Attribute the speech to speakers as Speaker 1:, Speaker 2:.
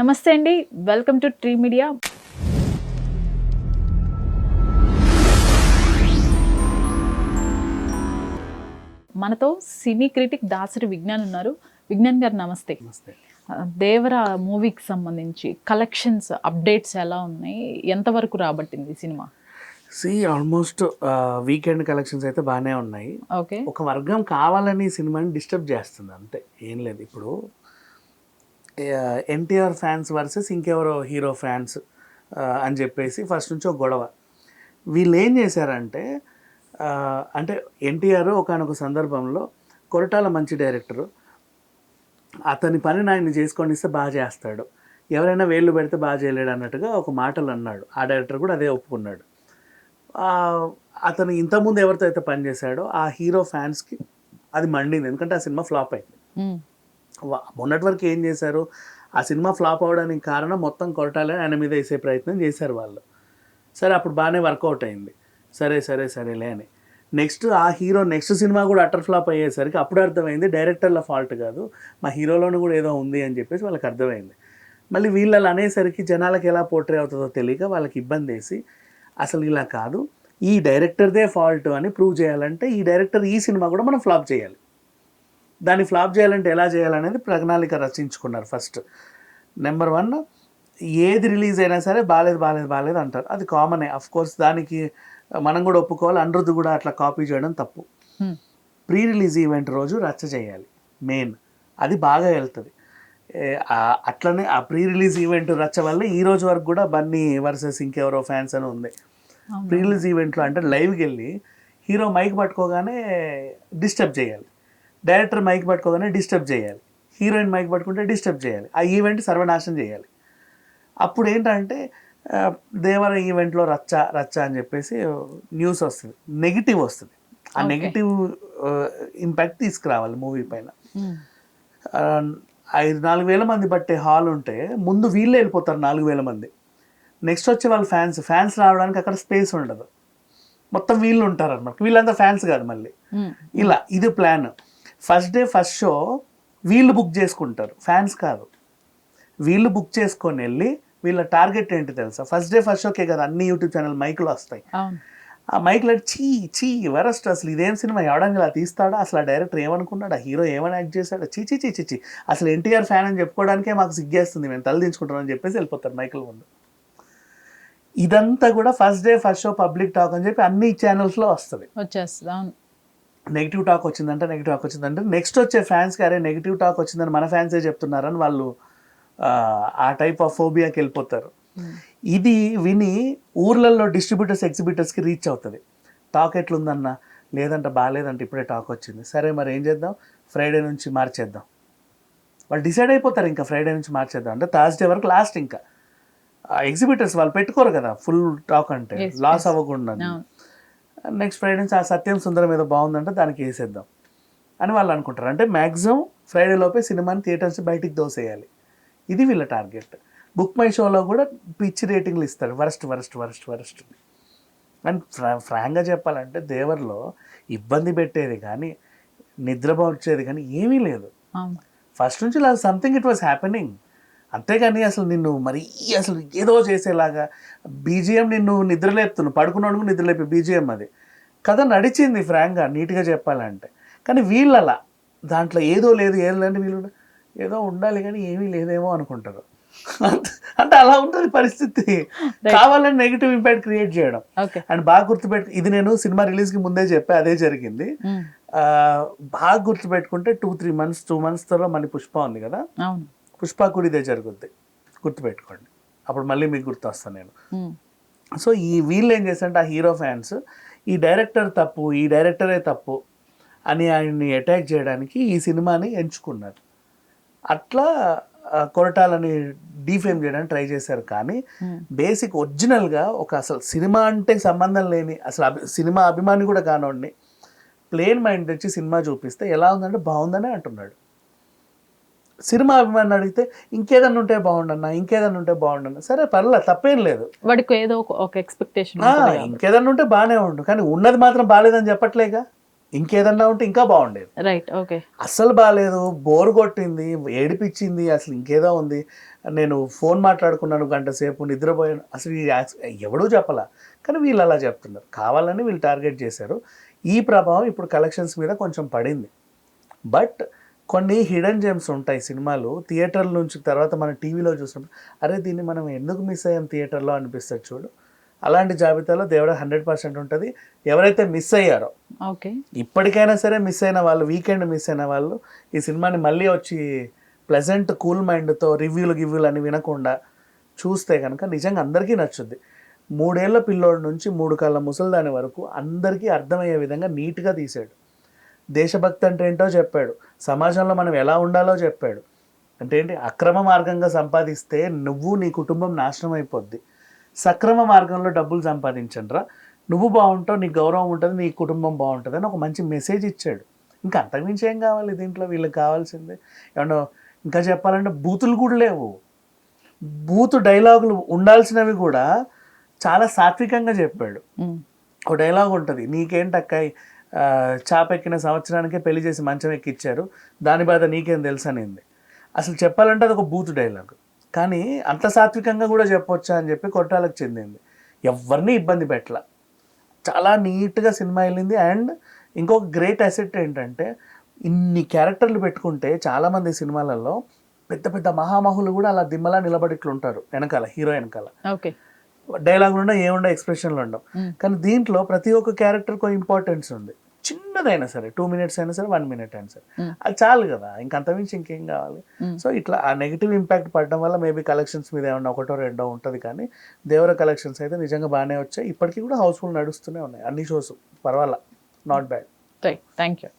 Speaker 1: నమస్తే అండి, welcome to tree media. మనతో సినీ క్రిటిక్ దాసరి విజ్ఞాన్ ఉన్నారు. విజ్ఞాన్ గారు నమస్తే.
Speaker 2: నమస్తే.
Speaker 1: దేవరా మూవీకి సంబంధించి కలెక్షన్స్ అప్డేట్స్ ఎలా ఉన్నాయి, ఎంతవరకు రాబట్టింది సినిమా?
Speaker 2: ఆల్మోస్ట్ వీకెండ్ కలెక్షన్స్ అయితే బాగానే ఉన్నాయి.
Speaker 1: ఓకే,
Speaker 2: ఒక వర్గం కావాలని సినిమాని డిస్టర్బ్ చేస్తుంది అంతే, ఏం లేదు. ఇప్పుడు ఎన్టీఆర్ ఫ్యాన్స్ వర్సెస్ ఇంకెవరో హీరో ఫ్యాన్స్ అని చెప్పేసి ఫస్ట్ నుంచి ఒక గొడవ. వీళ్ళు ఏం చేశారంటే అంటే ఎన్టీఆర్ ఒకానొక సందర్భంలో కొరటాల మంచి డైరెక్టరు, అతని పనిని ఆయన చేసుకొని ఇస్తే బాగా చేస్తాడు, ఎవరైనా వేళ్ళు పెడితే బాగా చేయలేడు అన్నట్టుగా ఒక మాటలు అన్నాడు. ఆ డైరెక్టర్ కూడా అదే ఒప్పుకున్నాడు. అతను ఇంతకుముందు ఎవరితో అయితే పనిచేశాడో ఆ హీరో ఫ్యాన్స్కి అది మండింది, ఎందుకంటే ఆ సినిమా ఫ్లాప్ అయింది. మొన్నటి వరకు ఏం చేశారు, ఆ సినిమా ఫ్లాప్ అవడానికి కారణం మొత్తం కొరటాలని ఆయన మీద వేసే ప్రయత్నం చేశారు వాళ్ళు. సరే, అప్పుడు బాగానే వర్కౌట్ అయింది. సరేలే అని నెక్స్ట్ ఆ హీరో నెక్స్ట్ సినిమా కూడా అటర్ ఫ్లాప్ అయ్యేసరికి అప్పుడు అర్థమైంది డైరెక్టర్ల ఫాల్ట్ కాదు, మా హీరోలోనూ కూడా ఏదో ఉంది అని చెప్పేసి వాళ్ళకి అర్థమైంది. మళ్ళీ వీళ్ళు అనేసరికి జనాలకు ఎలా పోర్ట్రే అవుతుందో తెలియక వాళ్ళకి ఇబ్బంది వేసి అసలు ఇలా కాదు, ఈ డైరెక్టర్దే ఫాల్ట్ అని ప్రూవ్ చేయాలంటే ఈ డైరెక్టర్ ఈ సినిమా కూడా మనం ఫ్లాప్ చేయాలి. దాన్ని ఫ్లాప్ చేయాలంటే ఎలా చేయాలనేది ప్రణాళిక రచించుకున్నారు. ఫస్ట్ నెంబర్ 1, ఏది రిలీజ్ అయినా సరే బాలేదు అంటారు, అది కామనే. అఫ్ కోర్స్ దానికి మనం కూడా ఒప్పుకోవాలి, అనిరుద్ధ్ కూడా అట్లా కాపీ చేయడం తప్పు. ప్రీ రిలీజ్ ఈవెంట్ రోజు రచ్చ చేయాలి మెయిన్, అది బాగా వెళ్తుంది. అట్లనే ఆ ప్రీ రిలీజ్ ఈవెంట్ రచ్చ వల్ల ఈ రోజు వరకు కూడా బన్నీ వర్సెస్ ఇంకెవరో ఫ్యాన్స్ అని ఉంది. ప్రీ రిలీజ్ ఈవెంట్లో అంటే లైవ్కి వెళ్ళి హీరో మైక్ పట్టుకోగానే డిస్టర్బ్ చేయాలి, డైరెక్టర్ మైక్ పట్టుకోగానే డిస్టర్బ్ చేయాలి, హీరోయిన్ మైక్ పట్టుకుంటే డిస్టర్బ్ చేయాలి, ఆ ఈవెంట్ సర్వనాశనం చేయాలి. అప్పుడు ఏంటంటే దేవర ఈవెంట్లో రచ్చ అని చెప్పేసి న్యూస్ వస్తుంది, నెగిటివ్ వస్తుంది. ఆ నెగిటివ్ ఇంపాక్ట్ తీసుకురావాలి మూవీ పైన. 4,000 మంది బట్టే హాల్ ఉంటే ముందు వీళ్ళే వెళ్ళిపోతారు 4,000 మంది. నెక్స్ట్ వచ్చే వాళ్ళు ఫ్యాన్స్ రావడానికి అక్కడ స్పేస్ ఉండదు, మొత్తం వీళ్ళు ఉంటారు అన్నమాట. వీళ్ళంతా ఫ్యాన్స్ కాదు మళ్ళీ. ఇలా ఇది plan. First day first show వీళ్ళు బుక్ చేసుకుంటారు, ఫ్యాన్స్ కాదు. వీళ్ళు బుక్ చేసుకొని వెళ్ళి వీళ్ళ టార్గెట్ ఏంటి తెలుసా, ఫస్ట్ డే ఫస్ట్ షోకే కదా అన్ని యూట్యూబ్ ఛానల్ మైకులు వస్తాయి. ఆ మైక్లో చీ వరస్ట్, అసలు ఇదేం సినిమా, ఎవడానికి ఇలా తీస్తాడా, అసలు ఆ డైరెక్టర్ ఏమనుకున్నాడు, ఆ హీరో ఏమని యాక్ట్ చేశాడు, చీ అసలు ఎన్టీఆర్ ఫ్యాన్ అని చెప్పుకోవడానికే మాకు సిగ్గేస్తుంది, మేము తలదించుకుంటామని చెప్పేసి వెళ్ళిపోతారు మైకుల ముందు. ఇదంతా కూడా first day first show public talk అని చెప్పి అన్ని ఛానల్స్లో వస్తుంది. నెగిటివ్ టాక్ వచ్చిందంటే నెక్స్ట్ వచ్చే ఫ్యాన్స్కి అరే నెగిటివ్ టాక్ వచ్చిందని మన ఫ్యాన్సే చెప్తున్నారని వాళ్ళు ఆ టైప్ ఆఫ్ ఫోబియాకి వెళ్ళిపోతారు. ఇది విని ఊర్లలో డిస్ట్రిబ్యూటర్స్ ఎగ్జిబిటర్స్కి రీచ్ అవుతుంది. టాక్ ఎట్లుందన్నా, లేదంటే బాగాలేదంటే ఇప్పుడే టాక్ వచ్చింది, సరే మరి ఏం చేద్దాం, ఫ్రైడే నుంచి మార్చేద్దాం. వాళ్ళు డిసైడ్ అయిపోతారు, ఇంకా ఫ్రైడే నుంచి మార్చేద్దాం అంటే థర్స్డే వరకు లాస్ట్. ఇంకా ఎగ్జిబిటర్స్ వాళ్ళు పెట్టుకోరు కదా ఫుల్ టాక్ అంటే, లాస్ అవ్వకుండా. నెక్స్ట్ ఫ్రైడే నుంచి ఆ సత్యం సుందరం ఏదో బాగుందంటే దానికి వేసేద్దాం అని వాళ్ళు అనుకుంటారు. అంటే మ్యాక్సిమం ఫ్రైడే లోపే సినిమాని థియేటర్స్ బయటికి దోసేయాలి, ఇది వీళ్ళ టార్గెట్. బుక్ మై షోలో కూడా పిచ్చి రేటింగ్లు ఇస్తారు, వరస్ట్. అండ్ ఫ్రాంక్గా చెప్పాలంటే దేవర్లో ఇబ్బంది పెట్టేది కానీ నిద్రపోవచ్చేది కానీ ఏమీ లేదు. ఫస్ట్ నుంచి సంథింగ్ ఇట్ వాస్ హ్యాపెనింగ్, అంతేగాని అసలు నిన్ను మరీ అసలు ఏదో చేసేలాగా బీజిఎం నిన్ను నిద్రలేపుతున్నావు, పడుకున్నాడు నిద్రలేపే బీజిఎం అది కథ నడిచింది ఫ్రాంక్గా నీట్గా చెప్పాలంటే. కానీ వీళ్ళలా దాంట్లో ఏదో లేదు లేదంటే వీళ్ళు ఏదో ఉండాలి కానీ ఏమీ లేదేమో అనుకుంటారు. అంటే అలా ఉంటుంది పరిస్థితి, కావాలని నెగిటివ్ ఇంపాక్ట్ క్రియేట్ చేయడం. అండ్ బాగా గుర్తుపెట్టు, ఇది నేను సినిమా రిలీజ్కి ముందే చెప్పా, అదే జరిగింది. బాగా గుర్తుపెట్టుకుంటే 2 months తర్వాత మళ్ళీ పుష్ప ఉంది కదా, పుష్ప కూడా ఇదే జరుగుద్ది, గుర్తుపెట్టుకోండి. అప్పుడు మళ్ళీ మీకు గుర్తొస్తాను నేను. సో ఈ వీళ్ళు ఏం చేస్తారంటే ఆ హీరో ఫ్యాన్స్ ఈ డైరెక్టర్ తప్పు, ఈ డైరెక్టరే తప్పు అని ఆయన్ని అటాక్ చేయడానికి ఈ సినిమాని ఎంచుకున్నారు. అట్లా కొరటాలని డీఫేమ్ చేయడానికి ట్రై చేశారు. కానీ బేసిక్ ఒరిజినల్గా ఒక అసలు సినిమా అంటే సంబంధం లేని అసలు సినిమా అభిమాని కూడా కానివ్వండి, ప్లేన్ మైండ్ వచ్చి సినిమా చూపిస్తే ఎలా ఉందంటే బాగుందనే అంటున్నాడు. సినిమా అభిమాని అడిగితే ఇంకేదన్నా ఉంటే బాగుండన్నా, సరే పర్లేదు తప్పేం లేదు,
Speaker 1: వాడికి ఏదో ఒక ఎక్స్పెక్టేషన్,
Speaker 2: ఇంకేదన్నా ఉంటే బాగానే ఉండు, కానీ ఉన్నది మాత్రం బాగాలేదని చెప్పట్లేగా. ఇంకేదన్నా ఉంటే ఇంకా బాగుండేది.
Speaker 1: రైట్. ఓకే.
Speaker 2: అస్సలు బాగాలేదు, బోర్ కొట్టింది, ఏడిపించింది, అసలు ఇంకేదో ఉంది. నేను ఫోన్ మాట్లాడుకున్నాను గంట సేపు, నిద్రపోయాను. అసలు ఎవడూ చెప్పలా, కానీ వీళ్ళు అలా చెప్తున్నారు. కావాలని వీళ్ళు టార్గెట్ చేశారు. ఈ ప్రభావం ఇప్పుడు కలెక్షన్స్ మీద కొంచెం పడింది. బట్ కొన్ని హిడెన్ జెమ్స్ ఉంటాయి సినిమాలు, థియేటర్ల నుంచి తర్వాత మనం టీవీలో చూసినప్పుడు అరే దీన్ని మనం ఎందుకు మిస్ అయ్యాం థియేటర్లో అనిపిస్తుంది చూడు. అలాంటి జాబితాలో దేవుడ 100% ఉంటుంది. ఎవరైతే మిస్ అయ్యారో,
Speaker 1: ఓకే,
Speaker 2: ఇప్పటికైనా సరే మిస్ అయిన వాళ్ళు, వీకెండ్ మిస్ అయిన వాళ్ళు ఈ సినిమాని మళ్ళీ వచ్చి ప్లెజెంట్ కూల్ మైండ్తో రివ్యూలు అని వినకుండా చూస్తే కనుక నిజంగా అందరికీ నచ్చుద్ది. 3 ఏళ్ల పిల్లోడి నుంచి 3 కాళ్ళ ముసలిదాని వరకు అందరికీ అర్థమయ్యే విధంగా నీట్గా తీశాడు. దేశభక్తి అంటే ఏంటో చెప్పాడు, సమాజంలో మనం ఎలా ఉండాలో చెప్పాడు. అంటే ఏంటి, అక్రమ మార్గంగా సంపాదిస్తే నువ్వు నీ కుటుంబం నాశనం అయిపోద్ది, సక్రమ మార్గంలో డబ్బులు సంపాదించండిరా, నువ్వు బాగుంటావు, నీ గౌరవం ఉంటుంది, నీ కుటుంబం బాగుంటుంది అని ఒక మంచి మెసేజ్ ఇచ్చాడు. ఇంకా అంతకుమించి ఏం కావాలి దీంట్లో, వీళ్ళకి కావాల్సిందే. ఏమన్నా ఇంకా చెప్పాలంటే బూతులు కూడా లేవు. బూతు డైలాగులు ఉండాల్సినవి కూడా చాలా సాత్వికంగా చెప్పాడు. ఒక డైలాగ్ ఉంటుంది, నీకేంటక్క చాపెక్కిన సంవత్సరానికే పెళ్లి చేసి మంచం ఎక్కిచ్చారు, దాని బాధ నీకేం తెలుసు అనింది. అసలు చెప్పాలంటే అది ఒక బూతు డైలాగ్, కానీ అంత సాత్వికంగా కూడా చెప్పొచ్చా అని చెప్పి కొట్టాలకు చెందింది. ఎవరిని ఇబ్బంది పెట్టాల, చాలా నీట్గా సినిమా వెళ్ళింది. అండ్ ఇంకొక గ్రేట్ అసెట్ ఏంటంటే, ఇన్ని క్యారెక్టర్లు పెట్టుకుంటే చాలామంది సినిమాలలో పెద్ద పెద్ద మహామహులు కూడా అలా దిమ్మలా నిలబడిట్లుంటారు వెనకాల, హీరో వెనకాల.
Speaker 1: ఓకే,
Speaker 2: డైలాగులు ఉండవు, ఏముండవు, ఎక్స్ప్రెషన్లు ఉండవు. కానీ దీంట్లో ప్రతి ఒక్క క్యారెక్టర్కి ఇంపార్టెన్స్ ఉంది. చిన్నదైనా సరే, 2 minutes అయినా సరే, 1 minute అయినా సరే, అది చాలు కదా, ఇంకంతమించి ఇంకేం కావాలి. సో ఇట్లా ఆ నెగిటివ్ ఇంపాక్ట్ పడడం వల్ల మేబీ కలెక్షన్స్ మీద ఏమన్నా 1-2 ఉంటుంది, కానీ దేవర కలెక్షన్స్ అయితే నిజంగా బాగానే వచ్చాయి. ఇప్పటికీ కూడా హౌస్ఫుల్ నడుస్తూనే ఉన్నాయి, అన్ని షోస్ పర్వాలా, not bad.
Speaker 1: Right. Thank you.